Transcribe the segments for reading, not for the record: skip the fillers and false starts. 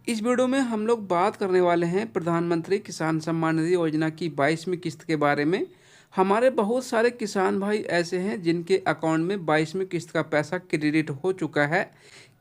इस वीडियो में हम लोग बात करने वाले हैं प्रधानमंत्री किसान सम्मान निधि योजना की 22वीं किस्त के बारे में। हमारे बहुत सारे किसान भाई ऐसे हैं जिनके अकाउंट में 22वीं किस्त का पैसा क्रेडिट हो चुका है।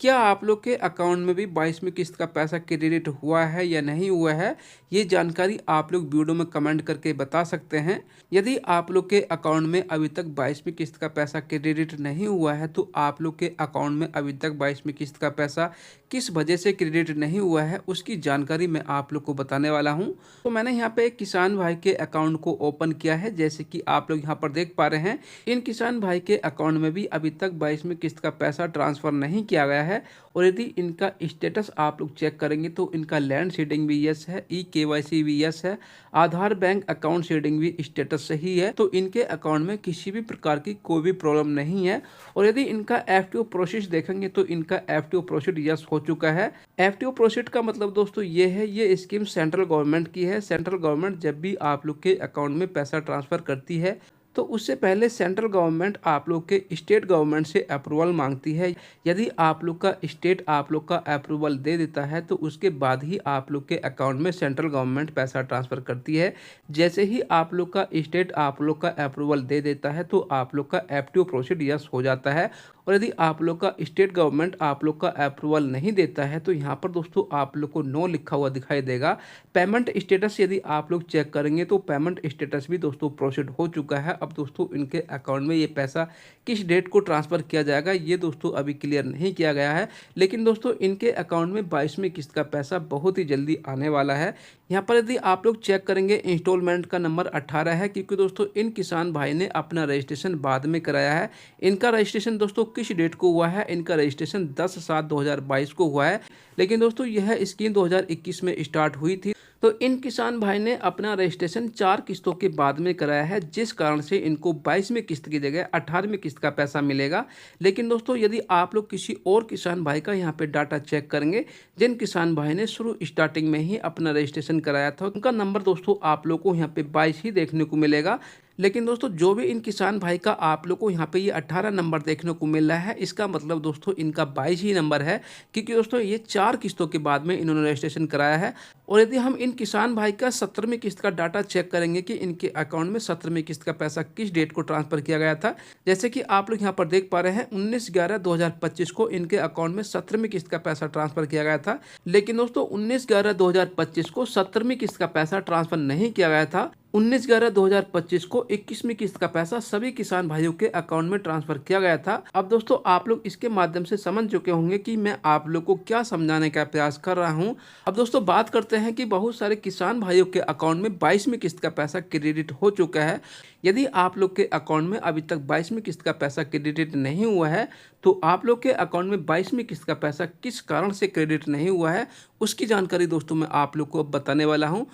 क्या आप लोग के अकाउंट में भी 22वीं किस्त का पैसा क्रेडिट हुआ है या नहीं हुआ है, ये जानकारी आप लोग वीडियो में कमेंट करके बता सकते हैं। यदि आप लोग के अकाउंट में अभी तक 22वीं किस्त का पैसा क्रेडिट नहीं हुआ है तो आप लोग के अकाउंट में अभी तक 22वीं किस्त का पैसा किस वजह से क्रेडिट नहीं हुआ है उसकी जानकारी मैं आप लोग को बताने वाला हूं। तो मैंने यहाँ पे एक किसान भाई के अकाउंट को ओपन किया है, जैसे कि आप लोग यहाँ पर देख पा रहे हैं। इन किसान भाई के अकाउंट में भी अभी तक 22वीं किस्त का पैसा ट्रांसफर नहीं किया गया है। और यदि इनका स्टेटस आप लोग चेक करेंगे तो इनका लैंड सीडिंग भी यस है, KYC भी यस है, आधार बैंक अकाउंट सीडिंग भी स्टेटस सही है। तो इनके अकाउंट में किसी भी प्रकार की कोई भी प्रॉब्लम नहीं है। और यदि इनका FTO प्रोसेस देखेंगे तो इनका FTO प्रोसेस यस हो चुका है। FTO प्रोसेस का मतलब दोस्तों ये है, ये स्कीम सेंट्रल गवर्नमेंट की है। सेंट्रल गवर्नमेंट जब भी आप लोग के अकाउंट में पैसा ट्रांसफर करती है तो उससे पहले सेंट्रल गवर्नमेंट आप लोग के स्टेट गवर्नमेंट से अप्रूवल मांगती है। यदि आप लोग का स्टेट आप लोग का अप्रूवल दे देता है तो उसके बाद ही आप लोग के अकाउंट में सेंट्रल गवर्नमेंट पैसा ट्रांसफ़र करती है। जैसे ही आप लोग का स्टेट आप लोग का अप्रूवल दे देता है तो आप लोग का FTO प्रोसीड यस हो जाता है। और यदि आप लोग का स्टेट गवर्नमेंट आप लोग का अप्रूवल नहीं देता है तो यहाँ पर दोस्तों आप लोग को नो लिखा हुआ दिखाई देगा। पेमेंट स्टेटस यदि आप लोग चेक करेंगे तो पेमेंट स्टेटस भी दोस्तों प्रोसीड हो चुका है। अब दोस्तों इनके अकाउंट में ये पैसा किस डेट को ट्रांसफ़र किया जाएगा ये दोस्तों अभी क्लियर नहीं किया गया है। लेकिन दोस्तों इनके अकाउंट में 22वीं किस्त का पैसा बहुत ही जल्दी आने वाला है। यहाँ पर यदि आप लोग चेक करेंगे इंस्टॉलमेंट का नंबर 18 है, क्योंकि दोस्तों इन किसान भाई ने अपना रजिस्ट्रेशन बाद में कराया है। इनका रजिस्ट्रेशन दोस्तों किस डेट को हुआ है, इनका रजिस्ट्रेशन 10/7/2022 को हुआ है। लेकिन दोस्तों यह स्कीम 2021 में स्टार्ट हुई थी। तो इन किसान भाई ने अपना रजिस्ट्रेशन 4 किस्तों के बाद में कराया है, जिस कारण से इनको 22वीं किस्त की जगह 18वीं किस्त का पैसा मिलेगा। लेकिन दोस्तों यदि आप लोग किसी और किसान भाई का यहाँ पे डाटा चेक करेंगे, जिन किसान भाई ने शुरू स्टार्टिंग में ही अपना रजिस्ट्रेशन कराया था, उनका नंबर दोस्तों आप लोग को यहाँ पे 22 ही देखने को मिलेगा। लेकिन दोस्तों जो भी इन किसान भाई का आप लोग को यहाँ पे ये 18 नंबर देखने को मिल रहा है, इसका मतलब दोस्तों इनका 22 ही नंबर है, क्योंकि दोस्तों ये 4 किस्तों के बाद में इन्होंने रजिस्ट्रेशन कराया है। और यदि हम इन किसान भाई का 17वीं किस्त का डाटा चेक करेंगे कि इनके अकाउंट में 17वीं किस्त का पैसा किस डेट को ट्रांसफर किया गया था, जैसे कि आप लोग यहाँ पर देख पा रहे हैं 19/11/2025 को इनके अकाउंट में 17वीं किस्त का पैसा ट्रांसफर किया गया था। लेकिन दोस्तों 19/11/2025 को 17वीं किस्त का पैसा ट्रांसफर नहीं किया गया था। 19/11/2025 को 21वीं किस्त का पैसा सभी किसान भाइयों के अकाउंट में ट्रांसफर किया गया था। अब दोस्तों आप लोग इसके माध्यम से समझ चुके होंगे कि मैं आप लोग को क्या समझाने का प्रयास कर रहा हूं। अब दोस्तों बात करते हैं कि बहुत सारे किसान भाइयों के अकाउंट में 22वीं किस्त का पैसा क्रेडिट हो चुका है। यदि आप लोग के अकाउंट में अभी तक 22वीं किस्त का पैसा क्रेडिट नहीं हुआ है तो आप लोग के अकाउंट में 22वीं किस्त का पैसा किस कारण से क्रेडिट नहीं हुआ है उसकी जानकारी दोस्तों मैं आप लोग को अब बताने वाला हूँ।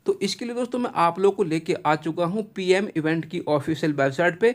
तो इसके लिए दोस्तों मैं आप लोग को लेके आ चुका हूं PM इवेंट की ऑफिशियल वेबसाइट पे।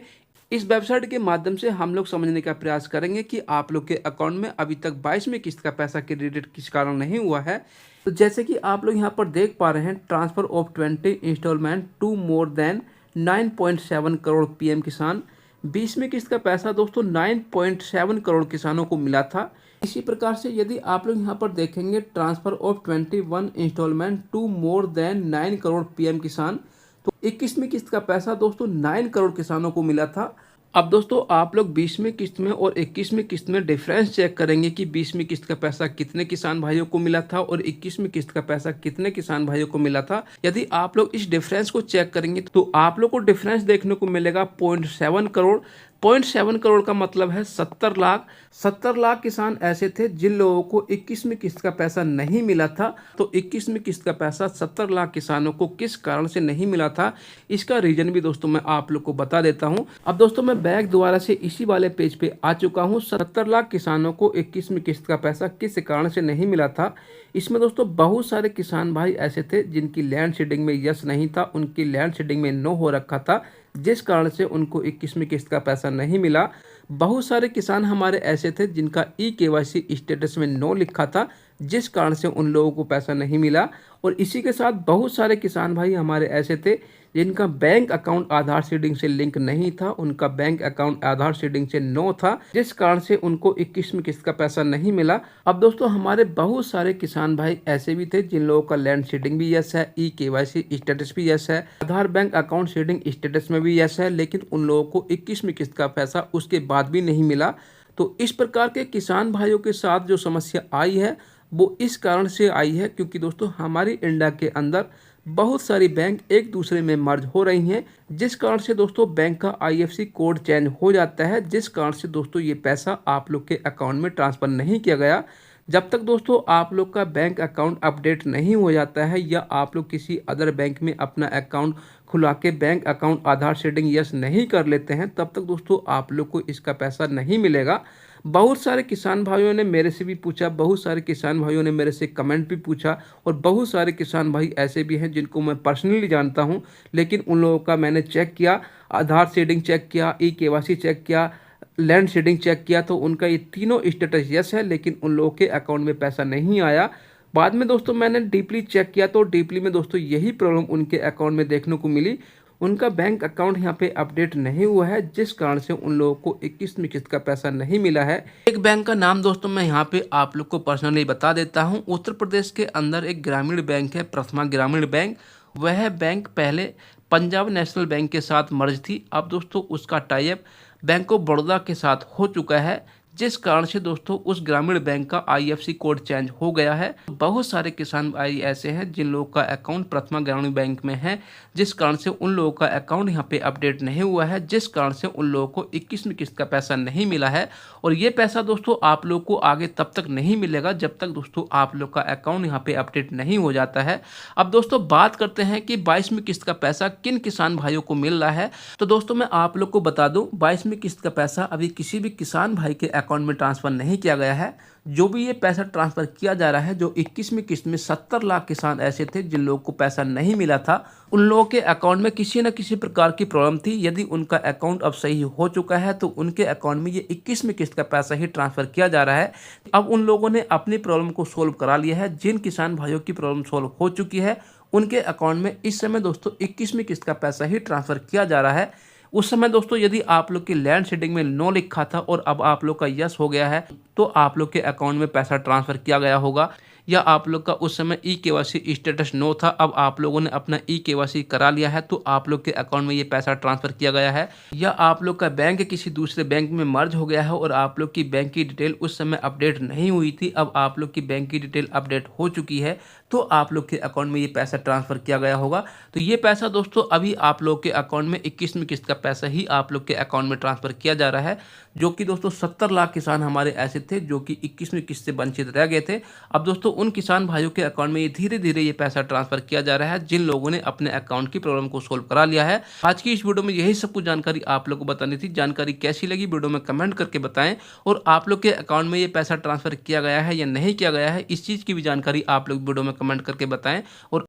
इस वेबसाइट के माध्यम से हम लोग समझने का प्रयास करेंगे कि आप लोग के अकाउंट में अभी तक 22वीं किस्त का पैसा क्रेडिट किस कारण नहीं हुआ है। तो जैसे कि आप लोग यहाँ पर देख पा रहे हैं, transfer of 20 instalment to more than 9.7 crore PM Kisan. 20वीं किस्त का पैसा दोस्तों 9.7 करोड़ किसानों को मिला था। इसी प्रकार से यदि आप लोग यहाँ पर देखेंगे transfer of 21 instalment to more than 9 crore PM Kisan, तो 21वीं किस्त का पैसा दोस्तों 9 करोड़ किसानों को मिला था। अब दोस्तों आप लोग 20वीं किस्त में और 21वीं किस्त में डिफरेंस चेक करेंगे कि 20वीं किस्त का पैसा कितने किसान भाइयों को मिला था और 21वीं किस्त का पैसा कितने किसान भाइयों को मिला था। यदि आप लोग इस डिफरेंस को चेक करेंगे तो आप लोग को डिफरेंस देखने को मिलेगा 0.7 करोड़। 0.7 करोड़ का मतलब है 70 लाख। 70 लाख किसान ऐसे थे जिन लोगों को 21वीं किस्त का पैसा नहीं मिला था। तो 21वीं किस्त का पैसा 70 लाख किसानों को किस कारण से नहीं मिला था, इसका रीजन भी दोस्तों मैं आप लोग को बता देता हूं। अब दोस्तों मैं बैक दोबारा से इसी वाले पेज पे आ चुका हूं। 70 लाख किसानों को 21वीं किस्त का पैसा किस कारण से नहीं मिला था। इसमें दोस्तों बहुत सारे किसान भाई ऐसे थे जिनकी लैंड सीडिंग में यस नहीं था, उनकी लैंड सीडिंग में नो हो रखा था, जिस कारण से उनको 21वीं किस्त का पैसा नहीं मिला। बहुत सारे किसान हमारे ऐसे थे जिनका KYC स्टेटस में नो लिखा था, जिस कारण से उन लोगों को पैसा नहीं मिला। और इसी के साथ बहुत सारे किसान भाई हमारे ऐसे थे जिनका बैंक अकाउंट आधार सीडिंग से लिंक नहीं था, उनका बैंक अकाउंट आधार सीडिंग से नो था, जिस कारण से उनको 21वीं किस्त का पैसा नहीं मिला। अब दोस्तों हमारे बहुत सारे किसान भाई ऐसे भी थे जिन लोगों का लैंड सीडिंग भी यस है, ई-केवाईसी स्टेटस भी यस है, आधार बैंक अकाउंट सीडिंग स्टेटस में भी यस है, लेकिन उन लोगों को 21वीं किस्त का पैसा उसके बाद भी नहीं मिला। तो इस प्रकार के किसान भाइयों के साथ जो समस्या आई है वो इस कारण से आई है क्योंकि दोस्तों हमारी इंडिया के अंदर बहुत सारी बैंक एक दूसरे में मर्ज हो रही हैं, जिस कारण से दोस्तों बैंक का आईएफएससी कोड चेंज हो जाता है, जिस कारण से दोस्तों ये पैसा आप लोग के अकाउंट में ट्रांसफ़र नहीं किया गया। जब तक दोस्तों आप लोग का बैंक अकाउंट अपडेट नहीं हो जाता है या आप लोग किसी अदर बैंक में अपना अकाउंट खुला के बैंक अकाउंट आधार शेडिंग यस नहीं कर लेते हैं, तब तक दोस्तों आप लोग को इसका पैसा नहीं मिलेगा। बहुत सारे किसान भाइयों ने मेरे से भी पूछा, बहुत सारे किसान भाइयों ने मेरे से कमेंट भी पूछा और बहुत सारे किसान भाई ऐसे भी हैं जिनको मैं पर्सनली जानता हूं, लेकिन उन लोगों का मैंने चेक किया, आधार शेडिंग चेक किया, ई-केवाईसी चेक किया, लैंड शेडिंग चेक किया, तो उनका ये तीनों स्टेटस यस है, लेकिन उन लोगों के अकाउंट में पैसा नहीं आया। बाद में दोस्तों मैंने डीपली चेक किया तो डीपली में दोस्तों यही प्रॉब्लम उनके अकाउंट में देखने को मिली। उनका बैंक अकाउंट यहाँ पे अपडेट नहीं हुआ है, जिस कारण से उन लोगों को 21वीं किस्त का पैसा नहीं मिला है। एक बैंक का नाम दोस्तों मैं यहाँ पे आप लोग को पर्सनली बता देता हूँ। उत्तर प्रदेश के अंदर एक ग्रामीण बैंक है, प्रथमा ग्रामीण बैंक। वह बैंक पहले पंजाब नेशनल बैंक के साथ मर्ज थी। अब दोस्तों उसका tie up bank of Baroda के साथ हो चुका है, जिस कारण से दोस्तों उस ग्रामीण बैंक का आईएफएससी कोड चेंज हो गया है। बहुत सारे किसान भाई ऐसे हैं जिन लोगों का अकाउंट प्रथमा ग्रामीण बैंक में है, जिस कारण से उन लोगों का अकाउंट यहाँ पे अपडेट नहीं हुआ है, जिस कारण से उन लोगों को 21वीं किस्त का पैसा नहीं मिला है। और ये पैसा दोस्तों आप लोग को आगे तब तक नहीं मिलेगा जब तक दोस्तों आप लोग का अकाउंट यहाँ पे अपडेट नहीं हो जाता है। अब दोस्तों बात करते हैं कि 22वीं किस्त का पैसा किन किसान भाइयों को मिल रहा है। तो दोस्तों मैं आप लोग को बता दूं, 22वीं किस्त का पैसा अभी किसी भी किसान भाई के अकाउंट में ट्रांसफर नहीं किया गया है। जो भी ये पैसा ट्रांसफर किया जा रहा है, जो 21वीं किस्त में 70 लाख किसान ऐसे थे जिन लोगों को पैसा नहीं मिला था, उन लोगों के अकाउंट में किसी न किसी प्रकार की प्रॉब्लम थी। यदि उनका अकाउंट अब सही हो चुका है तो उनके अकाउंट में ये 21वीं किस्त का पैसा ही ट्रांसफर किया जा रहा है। अब उन लोगों ने अपनी प्रॉब्लम को सोल्व करा लिया है। जिन किसान भाइयों की प्रॉब्लम सोल्व हो चुकी है उनके अकाउंट में इस समय दोस्तों 21वीं किस्त का पैसा ही ट्रांसफर किया जा रहा है। उस समय दोस्तों यदि आप लोग की लैंड शेडिंग में नो लिखा था और अब आप लोग का यस हो गया है तो आप लोग के अकाउंट में पैसा ट्रांसफर किया गया होगा। या आप लोग का उस समय ई-केवाईसी स्टेटस नो था, अब आप लोगों ने अपना ई-केवाईसी करा लिया है तो आप लोग के अकाउंट में ये पैसा ट्रांसफर किया गया है। या आप लोग का बैंक किसी दूसरे बैंक में मर्ज हो गया है और आप लोग की बैंक की डिटेल उस समय अपडेट नहीं हुई थी, अब आप लोग की बैंक की डिटेल अपडेट हो चुकी है तो आप लोग के अकाउंट में ये पैसा ट्रांसफर किया गया होगा। तो ये पैसा दोस्तों अभी आप लोग के अकाउंट में 21वीं किस्त का पैसा ही आप लोग के अकाउंट में ट्रांसफर किया जा रहा है, जो कि दोस्तों 70 लाख किसान हमारे ऐसे थे जो कि 21वीं किस्त से वंचित रह गए थे। अब दोस्तों उन किसान भाइयों के अकाउंट में ये धीरे धीरे ये पैसा ट्रांसफर किया जा रहा है जिन लोगों ने अपने अकाउंट की प्रॉब्लम को सोल्व करा लिया है। आज की इस वीडियो में यही सब कुछ जानकारी आप लोग को बतानी थी। जानकारी कैसी लगी वीडियो में कमेंट करके बताएं, और आप लोग के अकाउंट में ये पैसा ट्रांसफर किया गया है या नहीं किया गया है, इस चीज़ की भी जानकारी आप लोग वीडियो में कमेंट करके बताएं। और